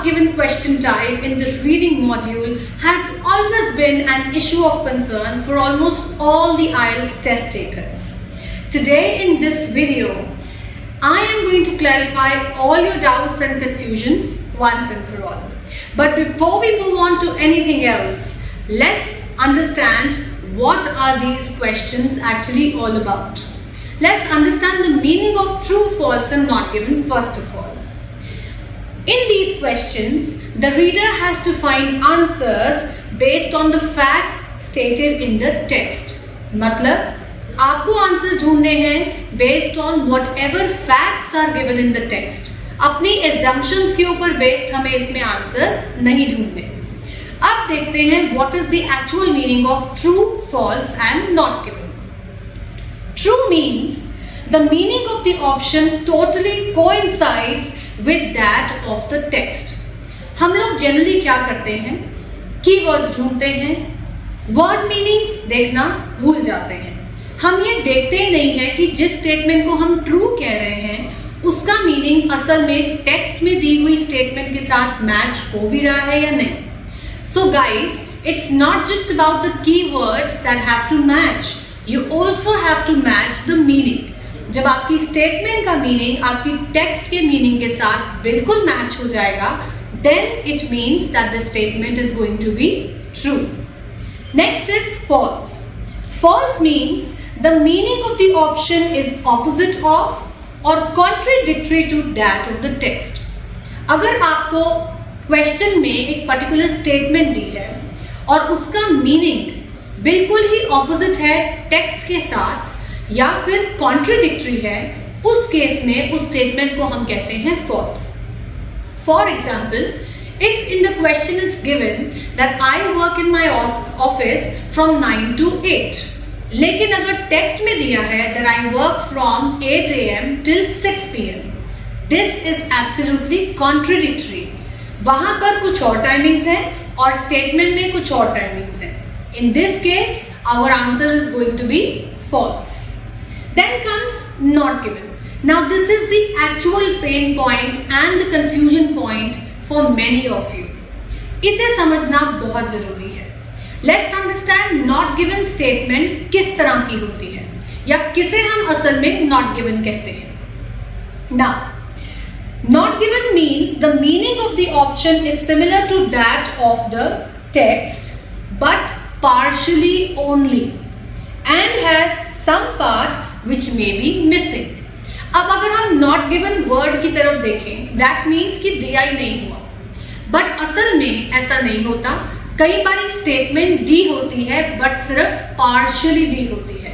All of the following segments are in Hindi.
not given question type in the reading module has always been an issue of concern for almost all the IELTS test takers. Today in this video, I am going to clarify all your doubts and confusions once and for all. But before we move on to anything else, let's understand what are these questions actually all about. Let's understand the meaning of true, false and not given first of all. In these questions, the reader has to find answers based on the facts stated in the text. मतलब आपको आंसर्स ढूंढने हैं based on whatever facts are given in the text. अपनी एजम्पशंस के ऊपर बेस्ड हमें इसमें आंसर्स नहीं ढूंढने. अब देखते हैं what is the actual meaning of true, false and not given. True means the meaning of the option totally coincides with that of the text. हम लोग जनरली क्या करते हैं, कीवर्ड्स ढूंढते हैं, वर्ड मीनिंग्स देखना भूल जाते हैं. हम ये देखते ही नहीं है कि जिस स्टेटमेंट को हम ट्रू कह रहे हैं उसका मीनिंग असल में टेक्स्ट में दी हुई स्टेटमेंट के साथ मैच हो भी रहा है या नहीं. So guys, it's not just about the keywords that have to match, you also have to match the meaning. जब आपकी स्टेटमेंट का मीनिंग आपकी टेक्स्ट के मीनिंग के साथ बिल्कुल मैच हो जाएगा, then it means that the statement is going to be true. Next is false. False means the meaning of the option is opposite of or contradictory to that of the text. अगर आपको क्वेश्चन में एक पर्टिकुलर स्टेटमेंट दी है और उसका मीनिंग बिल्कुल ही ऑपोजिट है टेक्स्ट के साथ या फिर कॉन्ट्रडिक्टरी है, उस केस में उस स्टेटमेंट को हम कहते हैं false. For example, if in the question it's given that I work in my office from 9 to 8, लेकिन अगर टेक्स्ट में दिया है that I work from 8 AM till 6 PM, this is absolutely contradictory. वहाँ पर कुछ और टाइमिंग्स हैं और स्टेटमेंट में कुछ और टाइमिंग्स हैं. In this case, our answer is going to be false. Then comes not given. Now this is the actual pain point and the confusion point for many of you. इसे समझना बहुत ज़रूरी है. Let's understand not given statement किस तरह की होती है या किसे हम असल में not given कहते हैं. Now, not given means the meaning of the option is similar to that of the text but partially only and has some part which may be missing. अब अगर हम not given word की तरफ देखें, that means कि दिया ही नहीं हुआ, but असल में ऐसा नहीं होता. कई बार स्टेटमेंट दी होती है बट सिर्फ पार्शियली दी होती है.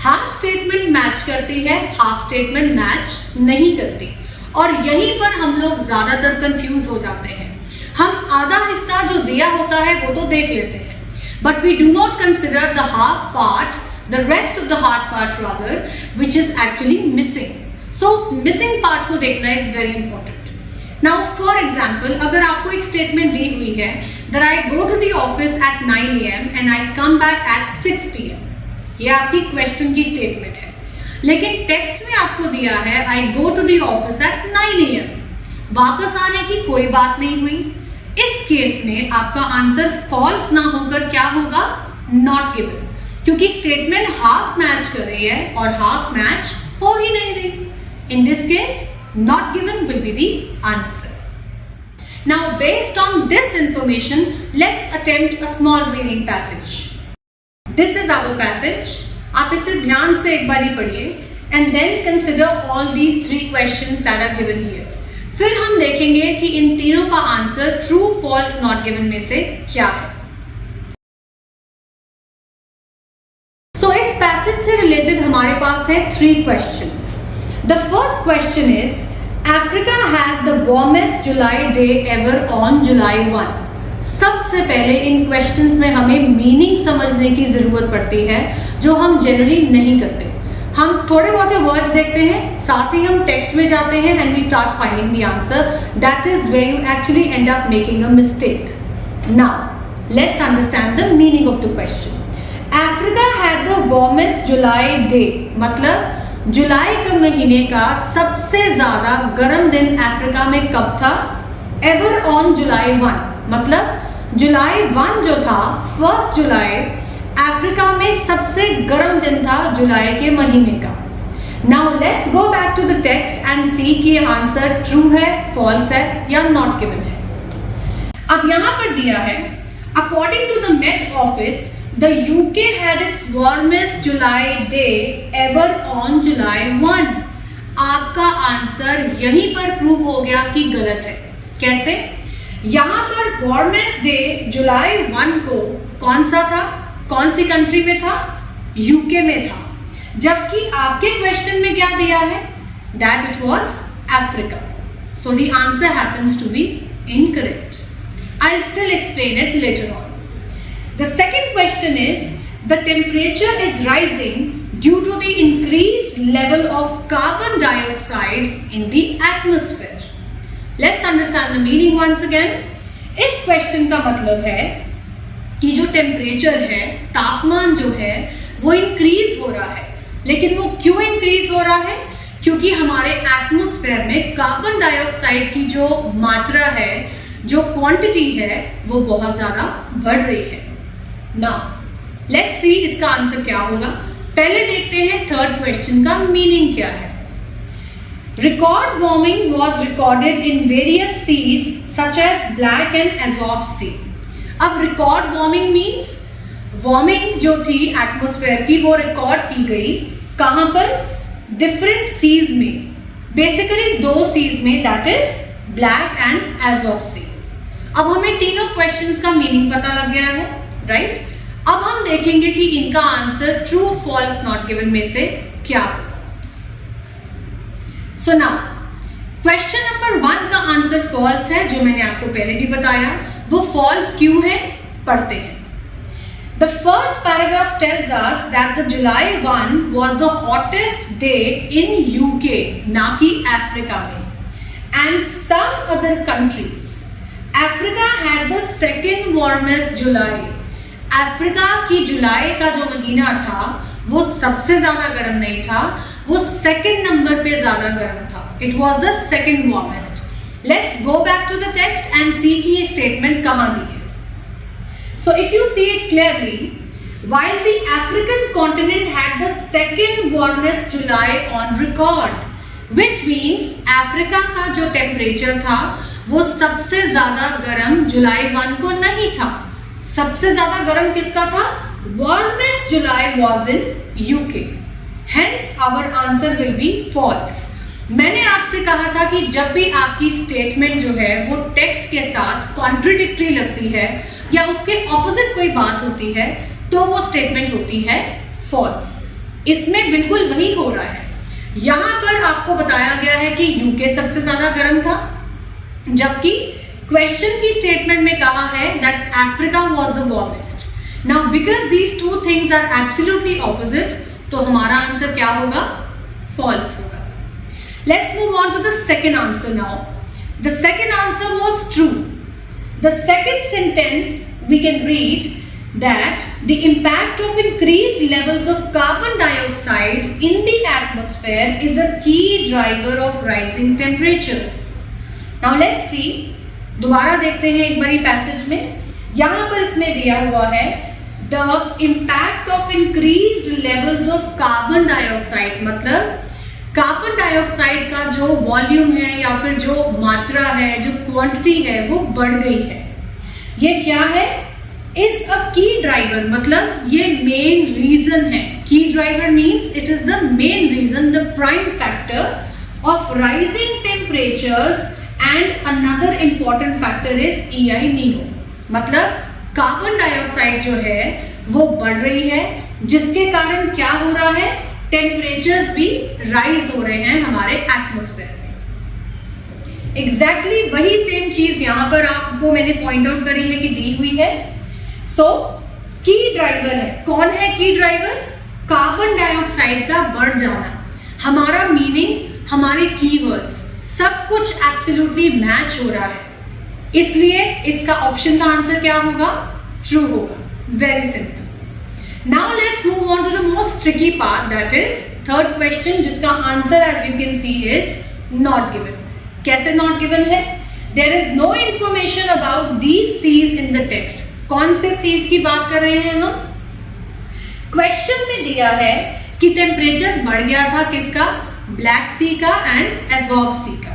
हाफ स्टेटमेंट मैच करती है, हाफ स्टेटमेंट मैच नहीं करती, और यहीं पर हम लोग ज्यादातर कंफ्यूज हो जाते हैं. हम आधा हिस्सा जो दिया होता है वो तो देख लेते हैं, but we do not consider the half part, the rest of the hard part rather, which is actually missing. So उस मिसिंग पार्ट को देखना is very important. Now for example, अगर आपको एक स्टेटमेंट दी हुई है that I go to the office at 9 AM and I come back at 6 PM, ये आपकी क्वेश्चन की स्टेटमेंट है, लेकिन टेक्स्ट में आपको दिया है I go to the office at 9 AM, वापस आने की कोई बात नहीं हुई. इस केस में आपका आंसर फॉल्स ना होकर क्या होगा, नॉट गिवन, क्योंकि स्टेटमेंट हाफ मैच कर रही है और हाफ मैच हो ही नहीं रही. इन this case not given will be the answer. Now based on this information, let's attempt a small reading passage. This is our passage. आप इसे ध्यान से एक बारी पढ़िए and then consider all these 3 questions that are given here. फिर हम देखेंगे कि इन तीनों का answer true, false, not given में से क्या है. So इस passage से related हमारे पास है 3 questions. The first question is, Africa had the warmest July day ever on July 1. सबसे पहले इन क्वेश्चंस में हमें मीनिंग समझने की ज़रूरत पड़ती है, जो हम जनरली नहीं करते. हम थोड़े बहुत वर्ड्स देखते हैं, साथ ही हम टेक्स्ट में जाते हैं and we start finding the answer. That is where you actually end up making a mistake. Now let's understand the meaning of the question. Africa had the warmest July day, मतलब जुलाई के महीने का सबसे ज़्यादा गर्म दिन अफ्रीका में कब था? ever on July 1, मतलब जुलाई 1 जो था, 1 जुलाई अफ्रीका में सबसे गर्म दिन था जुलाई के महीने का। Now let's go back to the text and see कि आंसर ट्रू है, फॉल्स है या नॉट गिवन है। अब यहां पर दिया है, according to the Met Office the UK had its warmest July day ever on July 1। आपका आंसर यहीं पर प्रूव हो गया कि गलत है। कैसे? यहां पर वार्मेस्ट डे जुलाई 1 को कौन सा था, कौन सी कंट्री में था? यूके में था, जबकि आपके क्वेश्चन में क्या दिया है? That it was Africa. So the answer happens to be incorrect. I will still explain it later on. The second question is the temperature is rising due to the increased level of carbon dioxide in the atmosphere. Let's understand the meaning once again. इस क्वेश्चन का मतलब है कि जो टेम्परेचर है, तापमान जो है वो इंक्रीज हो रहा है, लेकिन वो क्यों इंक्रीज हो रहा है? क्योंकि हमारे एटमॉस्फेयर में कार्बन डाइऑक्साइड की जो मात्रा है, जो क्वांटिटी है, वो बहुत ज्यादा बढ़ रही है। नाउ लेट्स सी इसका आंसर क्या होगा। पहले देखते हैं थर्ड क्वेश्चन का मीनिंग क्या है। Record warming was recorded in various seas such as black and Azov sea. अब रिकॉर्ड वार्मिंग मीन्स वार्मिंग जो थी एटमॉस्फेयर की वो रिकॉर्ड की गई कहां पर? डिफरेंट सीज में, बेसिकली 2 सीज में, that is black and Azov sea. अब हमें तीनों क्वेश्चंस का मीनिंग पता लग गया है, राइट? अब हम देखेंगे कि इनका answer true, false, not given में से क्या होगा। सो नाउ क्वेश्चन नंबर 1 का आंसर फॉल्स है, जो मैंने आपको पहले भी बताया। वो फॉल्स क्यों है? पढ़ते हैं। The first paragraph tells us that the July 1 was the hottest day in UK, ना कि अफ्रीका में, and some other countries. Africa had the second warmest July. Africa की जुलाई का जो महीना था वो सबसे ज्यादा गर्म नहीं था, वो सेकेंड नंबर पे ज्यादा गर्म था। It was the second warmest. Let's go back to the text and see कि ये स्टेटमेंट कहां दी है। So if you see it clearly, while the African continent had the second warmest July on record, which means Africa का जो टेम्परेचर था वो सबसे ज्यादा गर्म जुलाई 1 को नहीं था। सबसे ज्यादा गर्म किसका था? Warmest July was in UK. Hence our answer will be false. मैंने आपसे कहा था कि जब भी आपकी स्टेटमेंट जो है वो टेक्स्ट के साथ कॉन्ट्रडिक्टरी लगती है या उसके ऑपोजिट कोई बात होती है तो वो स्टेटमेंट होती है फॉल्स। इसमें बिल्कुल वही हो रहा है। यहां पर आपको बताया गया है कि यूके सबसे ज्यादा गर्म था, जबकि क्वेश्चन की स्टेटमेंट में कहा है that Africa was the warmest. Now because these two things are absolutely opposite, तो हमारा आंसर क्या होगा? फॉल्स होगा। Let's move on to the second answer now. The second answer was true. The second sentence we can read that the impact of increased levels of carbon dioxide in the atmosphere is a key driver of rising temperatures. Now let's see, दोबारा देखते हैं एक बारी पैसेज में। यहाँ पर इसमें दिया हुआ है the impact of increased levels of carbon dioxide, मतलब कार्बन डाइऑक्साइड का जो वॉल्यूम है या फिर जो मात्रा है, जो क्वांटिटी है वो बढ़ गई है। ये क्या है? इज अ की ड्राइवर, मतलब ये मेन रीजन है। Key driver means it is the main reason, the prime factor of rising temperatures and another important factor is EI Nino. मतलब कार्बन डाइऑक्साइड जो है वो बढ़ रही है, जिसके कारण क्या हो रहा है? टेम्परेचर्स भी राइज हो रहे हैं हमारे एटमॉस्फेयर में। एग्जैक्टली वही सेम चीज यहां पर आपको मैंने पॉइंट आउट करी है कि दी हुई है। सो की ड्राइवर है। कौन है की ड्राइवर? कार्बन डाइऑक्साइड का बढ़ जाना। हमारा मीनिंग, हमारे कीवर्ड्स, सब कुछ एब्सोल्युटली मैच हो रहा है, इसलिए इसका ऑप्शन का आंसर क्या होगा? ट्रू होगा। Very simple. Now let's move on to the most tricky part, that is third question, जिसका answer as you can see is not given. कैसे नॉट गिवन है? There is no information about these Cs in the text. कौन से सीज की बात कर रहे हैं हम? क्वेश्चन में दिया है कि टेम्परेचर बढ़ गया था किसका? ब्लैक सी का एंड अज़ोव सी का।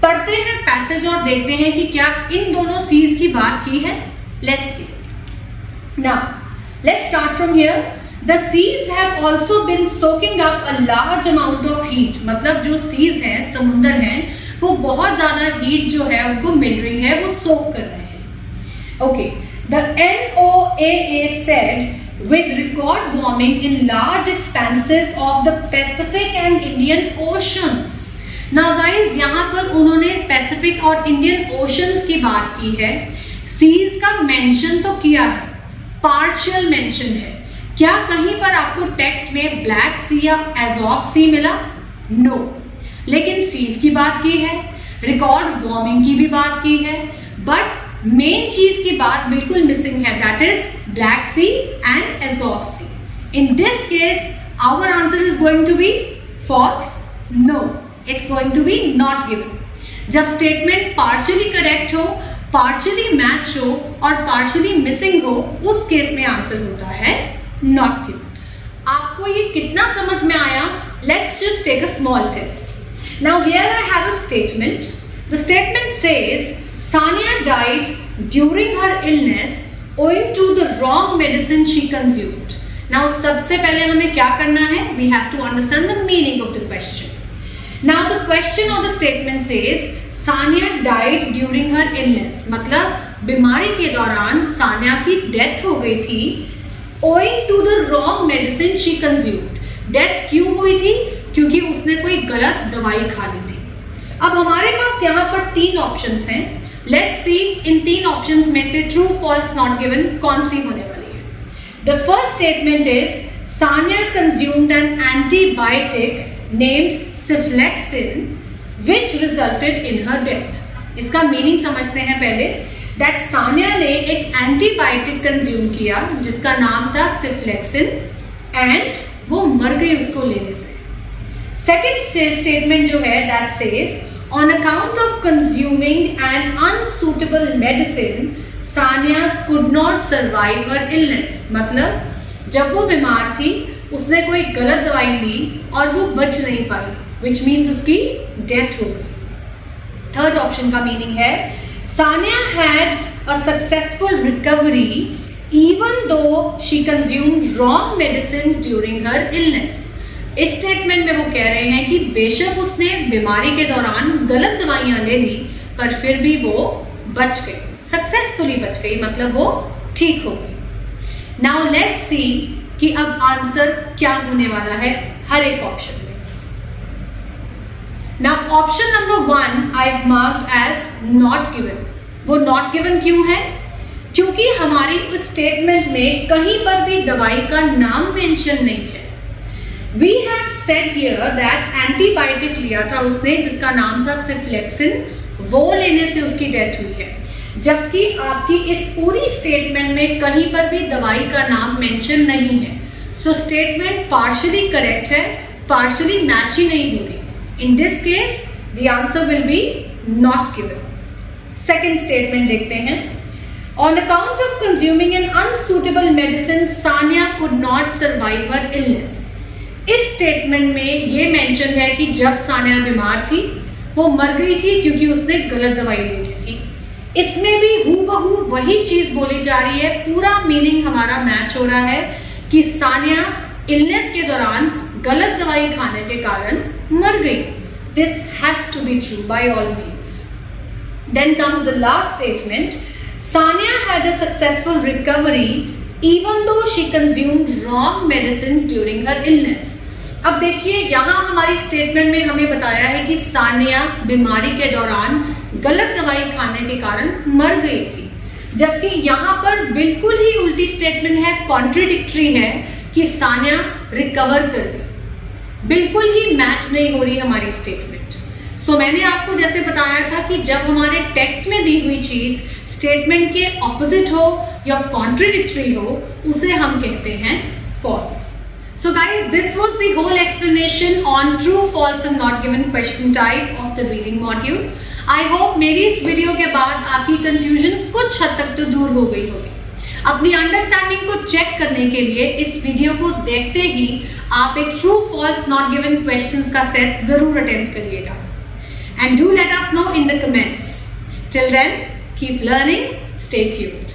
पढ़ते हैं पैसेज और देखते हैं कि क्या इन दोनों सीज की बात की है। Let's see. Now let's start from here. The seas have also been soaking up a large amount of heat। मतलब जो seas हैं, समुंदर हैं, वो बहुत ज़्यादा heat जो है उनको मिल रही है, वो soak कर रहे हैं। Okay, the NOAA said with record warming in large expanses of the Pacific and Indian Oceans। Now guys, यहाँ पर उन्होंने Pacific और Indian Oceans की बात की है। Seas का mention तो किया है, partial mention है। क्या कहीं पर आपको टेक्स्ट में ब्लैक सी या अज़ोव सी मिला? नो। लेकिन सीज की बात की है, रिकॉर्ड वार्मिंग की भी बात की है, बट मेन चीज की बात बिल्कुल मिसिंग है, that is Black Sea and Azov Sea. In this case our answer is going to be false. No, it's going to be not given. जब स्टेटमेंट पार्शियली करेक्ट हो, पार्शियली मैच हो और पार्शियली मिसिंग हो, उस केस में आंसर होता है not given। आपको ये कितना समझ में आया? Let's just take a small test. Now here I have a statement. The statement says Sania died during her illness owing to the wrong medicine she consumed. Now सबसे पहले हमें क्या करना है? We have to understand the meaning of the question. Now the question or the statement says Sania died during her illness। मतलब बीमारी के दौरान सानिया की डेथ हो गई थी owing to the wrong medicine she consumed। Death क्यों हुई थी? क्योंकि उसने कोई गलत दवाई खा ली थी। अब हमारे पास यहाँ पर तीन ऑप्शंस हैं। लेट्स सी इन तीन ऑप्शंस में से ट्रू फॉल्स नॉट गिवन कौन सी होने वाली है। The first statement is Sania consumed an antibiotic named ciflexin which resulted in her death. इसका मीनिंग समझते हैं पहले। दैट सानिया ने एक एंटीबायोटिक कंज्यूम किया जिसका नाम था सिफ्लेक्सिन एंड वो मर गई उसको लेने से। सेकेंड स्टेटमेंट जो है that says on account of consuming an unsuitable medicine Sania could not survive her illness. मतलब जब वो बीमार थी उसने कोई गलत दवाई ली और वो बच नहीं पाई, विच मीन्स उसकी डेथ हो गई। थर्ड ऑप्शन का मीनिंग है Sania had a successful recovery even though she consumed wrong medicines during her illness। इस स्टेटमेंट में वो कह रहे हैं कि बेशक उसने बीमारी के दौरान गलत दवाइयां ले ली पर फिर भी वो बच गई, सक्सेसफुली बच गई, मतलब वो ठीक हो गई। नाउ लेट्स सी कि अब आंसर क्या होने वाला है हर एक ऑप्शन में। Now option number 1 I've marked as not given। वो not given क्यों है? क्योंकि हमारी इस स्टेटमेंट में कहीं पर भी दवाई का नाम मेंशन नहीं है। We have said here that antibiotic लिया था उसने जिसका नाम था सिफ्लेक्सिन, वो लेने से उसकी डेथ हुई है। जबकि आपकी इस पूरी स्टेटमेंट में कहीं पर भी दवाई का नाम मेंशन नहीं है। सो स्टेटमेंट पार्शियली करेक्ट है, पार्शियली मैच ही नहीं हो रही। In this case, the answer will be not given। Second statement देखते हैं। On account of consuming an unsuitable medicine, Sania could not survive her illness। इस स्टेटमेंट में ये मेंशन है कि जब सानिया बीमार थी वो मर गई थी क्योंकि उसने गलत दवाई ले ली थी। इसमें भी हूबहू वही चीज बोली जा रही है, पूरा मीनिंग हमारा मैच हो रहा है कि सानिया इलनेस के दौरान गलत दवाई खाने के कारण मर गई। This has to be true by all means। Then comes the last statement। Sania had a successful recovery even though she consumed wrong medicines during her illness। अब देखिए यहाँ हमारी स्टेटमेंट में हमें बताया है कि सानिया बीमारी के दौरान गलत दवाई खाने के कारण मर गई थी, जबकि यहाँ पर बिल्कुल ही उल्टी स्टेटमेंट है, कॉन्ट्रडिक्टरी है कि सानिया रिकवर कर गई। बिल्कुल ही मैच नहीं हो रही हमारी स्टेटमेंट। सो मैंने आपको जैसे बताया था कि जब हमारे टेक्स्ट में दी हुई चीज स्टेटमेंट के ऑपोजिट हो या कॉन्ट्रडिक्टरी हो, उसे हम कहते हैं false. So guys, this was the whole explanation on true, false and not given question type of the reading module. I hope मेरी इस वीडियो के बाद आपकी कंफ्यूजन कुछ हद तक तो दूर हो गई होगी। अपनी अंडरस्टैंडिंग को चेक करने के लिए इस वीडियो को देखते ही आप एक true false not given questions का सेट जरूर अटेम्प्ट करिएगा। And do let us know in the comments. Till then keep learning, stay tuned.